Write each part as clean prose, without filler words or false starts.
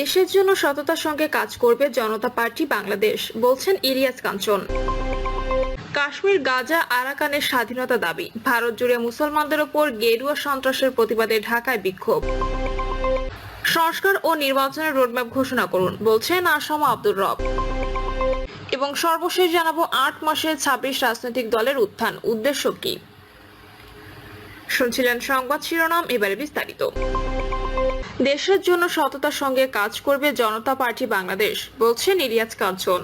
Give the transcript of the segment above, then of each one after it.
দেশের জন্য সততার সঙ্গে কাজ করবে জনতা পার্টি বাংলাদেশ, বলছেন ইলিয়াস কাঞ্চন। কাশ্মীর, গাজা, আরাকানের স্বাধীনতা দাবি। ভারত জুড়ে মুসলমানদের ওপর গেরুয়া সন্ত্রাসের প্রতিবাদে ঢাকায় বিক্ষোভ। সংস্কার ও নির্বাচনের রোডম্যাপ ঘোষণা করুন, বলছেন আসম আব্দুর রব। এবং সর্বশেষ জানাবো ৮ মাসে ২৬ রাজনৈতিক দলের উত্থান, উদ্দেশ্য কি। শুনছিলেন সংবাদ শিরোনাম, এবারে বিস্তারিত। দেশের জন্য সততার সঙ্গে কাজ করবে জনতা পার্টি বাংলাদেশ, বলছেন ইলিয়াস কাঞ্চন।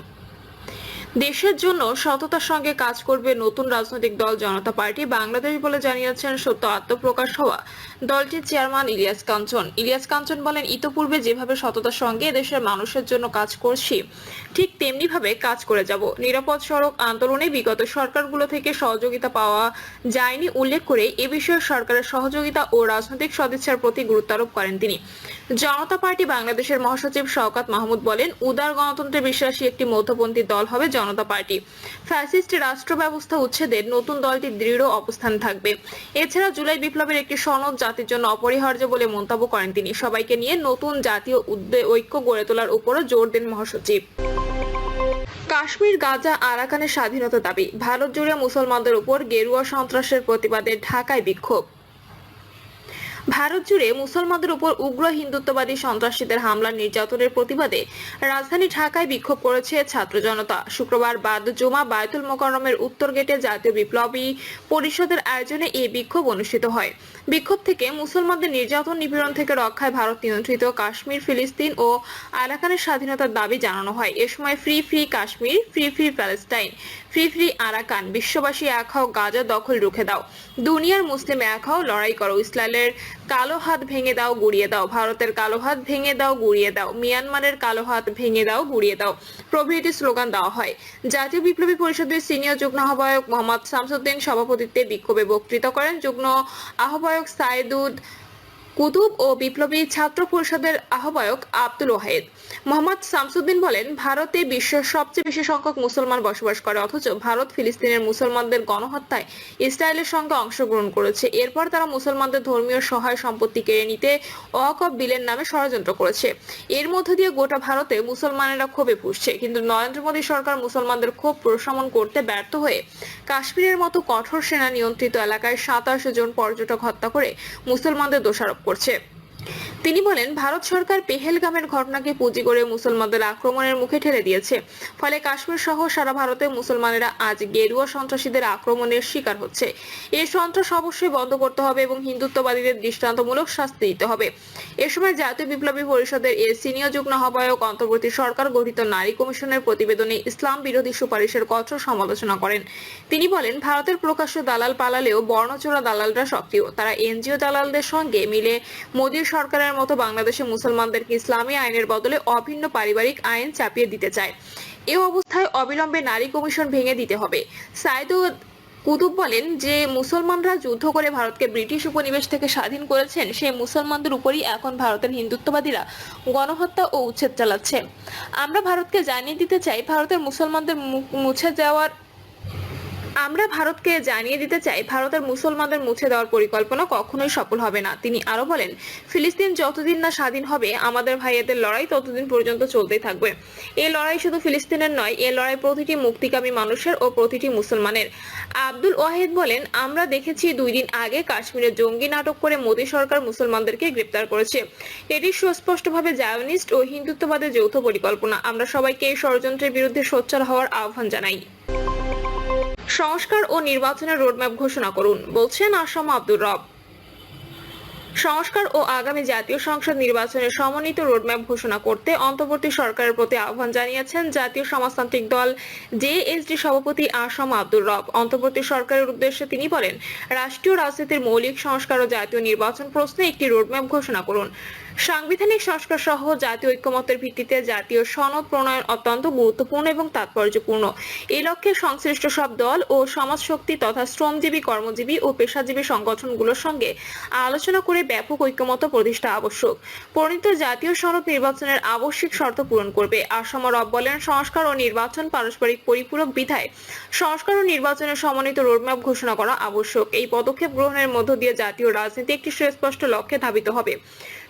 দেশের জন্য সততার সঙ্গে কাজ করবে নতুন রাজনৈতিক দল জনতা পার্টি বাংলাদেশ বলে জানিয়েছেন সত্য আত্মপ্রকাশ হওয়া দলটির চেয়ারম্যান ইলিয়াস কাঞ্চন। ইলিয়াস কাঞ্চন বলেন, ইতোপূর্বে যেভাবে সততার সঙ্গে দেশের মানুষের জন্য কাজ করছি, ঠিক তেমনি ভাবে কাজ করে যাব। নিরাপদ সড়ক আন্দোলনে বিগত সরকারগুলো থেকে সহযোগিতা পাওয়া যায়নি উল্লেখ করে এ বিষয়ে সরকারের সহযোগিতা ও রাজনৈতিক সদিচ্ছার প্রতি গুরুত্ব আরোপ করেন তিনি। জনতা পার্টি বাংলাদেশের মহাসচিব শওকত মাহমুদ বলেন, উদার গণতন্ত্রে বিশ্বাসী একটি মধ্যপন্থী দল হবে জনতা পার্টি। ফ্যাসিস্ট রাষ্ট্র ব্যবস্থা উচ্ছেদের নতুন দলটি দৃঢ় অবস্থান থাকবে। এছাড়া জুলাই বিপ্লবের একটি সনদ জাতির জন্য অপরিহার্য বলে মন্তব্য করেন তিনি। সবাইকে নিয়ে নতুন জাতীয় ঐক্য গড়ে তোলার উপরও জোর দেন মহাসচিব। কাশ্মীর, গাজা, আরাকানের স্বাধীনতা দাবি। ভারত জুড়ে মুসলমানদের উপর গেরুয়া সন্ত্রাসের প্রতিবাদে ঢাকায় বিক্ষোভ। ভারত জুড়ে মুসলমানদের উপর উগ্র হিন্দুত্ববাদী সন্ত্রাসীদের হামলা নির্যাতনের প্রতিবাদে রাজধানী ঢাকায় বিক্ষোভ করেছে ছাত্র জনতা। শুক্রবার বাদ জুমা বায়তুল মোকাররমের উত্তর গেটে জাতীয় বিপ্লবী পরিষদের আয়োজনে এই বিক্ষোভ অনুষ্ঠিত হয়। বিক্ষোভ থেকে মুসলমানদের নির্যাতন নিপীড়ন থেকে রক্ষায় ভারত নিয়ন্ত্রিত কাশ্মীর, ফিলিস্তিন ও আরাকানের স্বাধীনতার দাবি জানানো হয়। এ সময় free free Kashmir, free free Palestine, free free Arakan, বিশ্ববাসী এক হও, গাজা দখল রুখে দাও, দুনিয়ার মুসলিম এক হও, লড়াই করো, ইসরায়েলের কালো হাত ভেঙে দাও, গুড়িয়ে দাও, ভারতের কালো হাত ভেঙে দাও, গুড়িয়ে দাও, মিয়ানমারের কালো হাত ভেঙে দাও, গুড়িয়ে দাও প্রভৃতি স্লোগান দেওয়া হয়। জাতীয় বিপ্লবী পরিষদের সিনিয়র যুগ্ম আহ্বায়ক মোহাম্মদ শামসুদ্দিন সভাপতিত্বে বিক্ষোভে বক্তৃতা করেন। যুগ্ম আহ্বায়ক সাইদুদ কুতুব ও বিপ্লবী ছাত্র পরিষদের আহ্বায়ক আব্দুল ওয়াহেদ। মোহাম্মদ শামসুদ্দিন বলেন, ভারতে বিশ্বের সবচেয়ে বেশি সংখ্যক মুসলমান বসবাস করে, অথচ ভারত ফিলিস্তিনের মুসলমানদের গণহত্যায় ইসরায়েলের সঙ্গে অংশগ্রহণ করেছে। এরপর তারা মুসলমানদের ধর্মীয় সহায় সম্পত্তি কেড়ে নিতে ওয়াকফ বিলের নামে ষড়যন্ত্র করেছে। এর মধ্য দিয়ে গোটা ভারতে মুসলমানেরা ক্ষোভে ফুঁসছে। কিন্তু নরেন্দ্র মোদী সরকার মুসলমানদের ক্ষোভ প্রশমন করতে ব্যর্থ হয়ে কাশ্মীরের মতো কঠোর সেনা নিয়ন্ত্রিত এলাকায় ২৭ জন পর্যটক হত্যা করে মুসলমানদের দোষারোপ করছে। তিনি বলেন, ভারত সরকার পেহেলগামের ঘটনাকে পুঁজি করে মুসলমানদের আক্রমণের মুখে ঠেলে দিয়েছে। ফলে কাশ্মীর সহ সারা ভারতে মুসলমানেরা আজ গেরুয়া সন্ত্রাসীদের আক্রমণের শিকার হচ্ছে। এই সন্ত্রাস অবশ্যই বন্ধ করতে হবে এবং হিন্দুত্ববাদীদের দৃষ্টান্তমূলক শাস্তি দিতে হবে। এ সময় জাতীয় বিপ্লবী পরিষদের এর সিনিয়র যুগ্ম আহ্বায়ক অন্তর্বর্তী সরকার গঠিত নারী কমিশনের প্রতিবেদনে ইসলাম বিরোধী সুপারিশের কঠোর সমালোচনা করেন। তিনি বলেন, ভারতের প্রকাশ্য দালাল পালালেও বর্ণচোরা দালালরা সক্রিয়। তারা এনজিও দালালদের সঙ্গে মিলে মোদী সরকারের মতো বাংলাদেশে মুসলমানদেরকে ইসলামী আইনের বদলে অভিন্ন পারিবারিক আইন চাপিয়ে দিতে চায়। এ অবস্থায় অবিলম্বে নারী কমিশন ভেঙে দিতে হবে। সাইদুদ কুতুব বলেন যে মুসলমানরা যুদ্ধ করে ভারতকে ব্রিটিশ উপনিবেশ থেকে স্বাধীন করেছেন, সেই মুসলমানদের উপরই এখন ভারতের হিন্দুত্ববাদীরা গণহত্যা ও উচ্ছেদ চালাচ্ছে। আমরা ভারতকে জানিয়ে দিতে চাই, ভারতের মুসলমানদের মুছে দেওয়ার পরিকল্পনা কখনোই সফল হবে না। তিনি আরো বলেন, ফিলিস্তিন যতদিন না স্বাধীন হবে, আমাদের ভাইয়েদের লড়াই ততদিন পর্যন্ত চলতেই থাকবে। এই লড়াই শুধু ফিলিস্তিনের নয়, এই লড়াই প্রতিটি মুক্তিকামী মানুষের ও প্রতিটি মুসলমানের। আব্দুল ওয়াহেদ বলেন, আমরা দেখেছি 2 দিন আগে কাশ্মীরে জঙ্গি নাটক করে মোদী সরকার মুসলমানদেরকে গ্রেপ্তার করেছে। এটি সুস্পষ্টভাবে জায়নিস্ট ও হিন্দুত্ববাদের যৌথ পরিকল্পনা। আমরা সবাইকে এই ষড়যন্ত্রের বিরুদ্ধে সোচ্চার হওয়ার আহ্বান জানাই। সংস্কার ও নির্বাচনের রোডম্যাপ ঘোষণা করুন, বলছেন আসম আব্দুর রব। সংস্কার ও আগামী জাতীয় সংসদ নির্বাচনের সমন্বিত রোডম্যাপ ঘোষণা করতে অন্তর্বর্তী সরকারের প্রতি আহ্বান জানিয়েছেন জাতীয় সমাজতান্ত্রিক দল জেএসডি সভাপতি আসম আব্দুর রব। অন্তর্বর্তী সরকারের উদ্দেশ্যে তিনি বলেন, রাষ্ট্রীয় রাজনীতির মৌলিক সংস্কার ও জাতীয় নির্বাচন প্রশ্নে একটি রোডম্যাপ ঘোষণা করুন। সাংবিধানিক সংস্কার সহ জাতীয় ঐক্যমত্যের ভিত্তিতে জাতীয় সনদ প্রণয়ন অত্যন্ত গুরুত্বপূর্ণ এবং তাৎপর্যপূর্ণ। এই লক্ষ্যে সংশ্লিষ্ট সব দল ও সমাজ শক্তি তথা শ্রমজীবী, কর্মজীবী ও পেশাজীবী সংগঠনগুলোর সঙ্গে আলোচনা করে ব্যাপক ঐক্যমত্য প্রতিষ্ঠা আবশ্যক। প্রণীত জাতীয় সনদ নির্বাচনের আবশ্যিক শর্ত পূরণ করবে। আসম রব বলেন, সংস্কার ও নির্বাচন পারস্পরিক পরিপূরক বিধায় সংস্কার ও নির্বাচনের সমন্বিত রোডম্যাপ ঘোষণা করা আবশ্যক। এই পদক্ষেপ গ্রহণের মধ্য দিয়ে জাতীয় রাজনীতি একটি সুস্পষ্ট লক্ষ্যে ধাবিত হবে।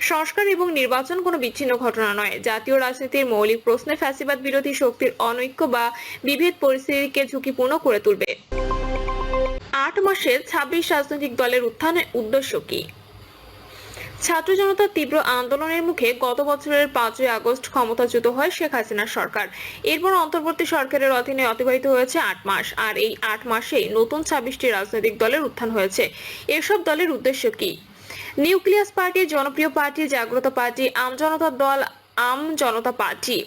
সংস্কার এবং নির্বাচন কোনো বিচ্ছিন্ন ঘটনা নয়। জাতীয় রাজনীতির মৌলিক প্রশ্নে ফ্যাসিবাদ বিরোধী শক্তির অনৈক্য বা বিভেদ পরিস্থিতিকে ঝুঁকিপূর্ণ করে তুলবে। 8 মাসে 26 রাজনৈতিক দলের উত্থানের উদ্দেশ্য কি? ছাত্র জনতার তীব্র আন্দোলনের মুখে গত বছরের 5ই আগস্ট ক্ষমতাচ্যুত হয় শেখ হাসিনার সরকার। এরপর অন্তর্বর্তী সরকারের অধীনে অতিবাহিত হয়েছে 8 মাস, আর এই 8 মাসেই নতুন 26টি রাজনৈতিক দলের উত্থান হয়েছে। এসব দলের উদ্দেশ্য কি? নিউক্লিয়াস পার্টি, জনপ্রিয় পার্টি, জাগ্রত পার্টি, আমজনতার দল, আম জনতা পার্টি।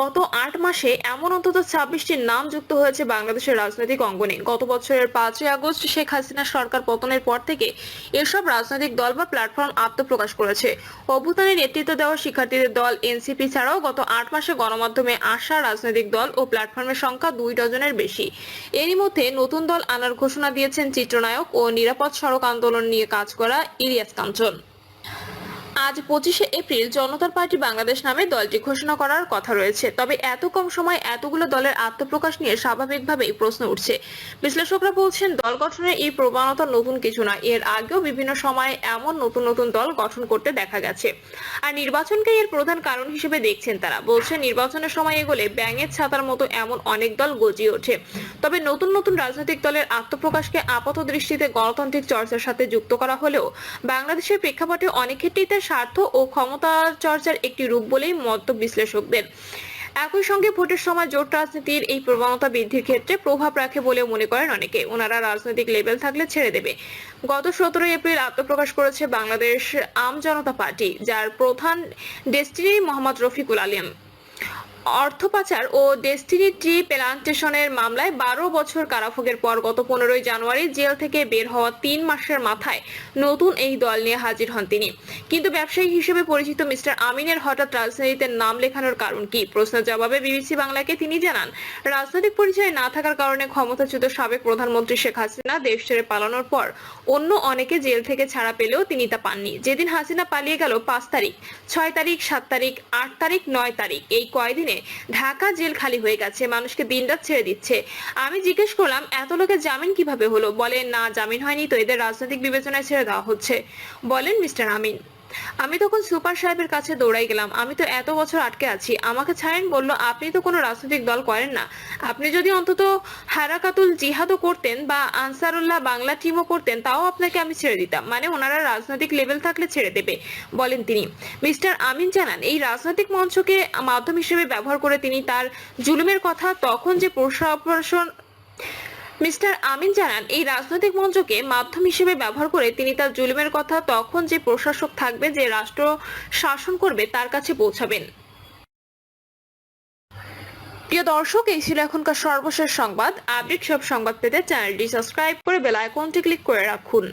গত 8 মাসে এমন অন্তত 26টি নাম যুক্ত হয়েছে বাংলাদেশের রাজনৈতিক অঙ্গনে। গত বছরের 5ই আগস্ট শেখ হাসিনার সরকার পতনের পর থেকে এসব রাজনৈতিক দল বা প্ল্যাটফর্ম আত্মপ্রকাশ করেছে। অভ্যুত্থানে নেতৃত্ব দেওয়া শিক্ষার্থীদের দল এনসিপি ছাড়াও গত 8 মাসে গণমাধ্যমে আসা রাজনৈতিক দল ও প্ল্যাটফর্মের সংখ্যা 2 ডজনের বেশি। এরই মধ্যে নতুন দল আনার ঘোষণা দিয়েছেন চিত্রনায়ক ও নিরাপদ সড়ক আন্দোলন নিয়ে কাজ করা ইলিয়াস কাঞ্চন। আজ 25শে এপ্রিল জনতার পার্টি বাংলাদেশ নামে দলটি ঘোষণা করার কথা রয়েছে। তবে এত কম সময় এতগুলো দলের আত্মপ্রকাশ নিয়ে স্বাভাবিকভাবেই প্রশ্ন উঠছে। বিশ্লেষকরা বলছেন, দল গঠনের এই প্রবণতা নতুন কিছু নয়। এর আগেও বিভিন্ন সময়ে এমন নতুন নতুন দল গঠন করতে দেখা গেছে। আর নির্বাচনকে এর প্রধান কারণ হিসেবে দেখছেন তারা। বলছে, নির্বাচনের সময় এগোলে ব্যাঙের ছাতার মতো এমন অনেক দল গজিয়ে ওঠে। তবে নতুন নতুন রাজনৈতিক দলের আত্মপ্রকাশকে আপাত দৃষ্টিতে গণতান্ত্রিক চর্চার সাথে যুক্ত করা হলেও বাংলাদেশের প্রেক্ষাপটে অনেক ক্ষেত্রেই স্বার্থ ও ক্ষমতা চর্চার একটি রূপ বলেই মত বিশ্লেষকদের। একই সঙ্গে ভোটের সময় জোট রাজনীতির এই প্রবণতা বৃদ্ধির ক্ষেত্রে প্রভাব রাখে বলেও মনে করেন অনেকে। ওনারা রাজনৈতিক লেভেল থাকলে ছেড়ে দেবে। গত 17 এপ্রিল আত্মপ্রকাশ করেছে বাংলাদেশ আম জনতা পার্টি, যার প্রধান ডেস্টিনি মোহাম্মদ রফিকুল আলম। অর্থ পাচার ও ডেস্টিনি ট্রি প্লান্টেশনের মামলায় 12 বছর কারাভোগের পর গত 15ই জানুয়ারি জেল থেকে বের হওয়া 3 মাসের মাথায় নতুন এই দল নিয়ে হাজির হন তিনি। কিন্তু ব্যবসায়ী হিসেবে পরিচিত মিস্টার আমিনের হঠাৎ রাজনীতিতে নাম লেখানোর কারণ কি? প্রশ্নের জবাবে বিবিসি বাংলাকে তিনি জানান, রাজনৈতিক পরিচয় না থাকার কারণে ক্ষমতাচ্যুত সাবেক প্রধানমন্ত্রী শেখ হাসিনা দেশ ছেড়ে পালানোর পর অন্য অনেকে জেল থেকে ছাড়া পেলেও তিনি তা পাননি। যেদিন হাসিনা পালিয়ে গেল 5 তারিখ, 6 তারিখ, 7 তারিখ, 8 তারিখ, 9 তারিখ, এই কয়দিনে ঢাকা জেল খালি হয়ে গেছে, মানুষকে দিনরাত ছেড়ে দিচ্ছে। আমি জিজ্ঞেস করলাম, এত লোকের জামিন কিভাবে হলো? বলেন, না, জামিন হয়নি তো, এদের রাজনৈতিক বিবেচনায় ছেড়ে দেওয়া হচ্ছে, বলেন মিস্টার আমিন। আমি তখন সুপার সাহেবের কাছে দৌড়াই গেলাম, আমি তো এত বছর আটকে আছি, আমাকে ছাড়েন। বলল, আপনি তো কোনো রাজনৈতিক দল করেন না, আপনি যদি অন্তত হারাকাতুল জিহাদও করতেন বা আনসারুল্লাহ বাংলা টিমও করতেন, তাও আপনাকে আমি ছেড়ে দিতাম। মানে ওনারা রাজনৈতিক লেভেল থাকলে ছেড়ে দেবে, বলেন তিনি। মিস্টার আমিন জানান, এই রাজনৈতিক মঞ্চকে মাধ্যম হিসেবে ব্যবহার করে তিনি তার জুলুমের কথা তখন যে মিস্টার আমিন জানান, এই রাজনৈতিক মঞ্চকে মাধ্যম হিসেবে ব্যবহার করে তিনি তার জুলুমের কথা তখন যে প্রশাসক থাকবে, যে রাষ্ট্র শাসন করবে, তার কাছে পৌঁছাবেন। প্রিয় দর্শক, এই ছিল এখনকার সর্বশেষ সংবাদ। আপডেট সব সংবাদ পেতে চ্যানেলটি সাবস্ক্রাইব করে বেল আইকনটি ক্লিক করে রাখুন।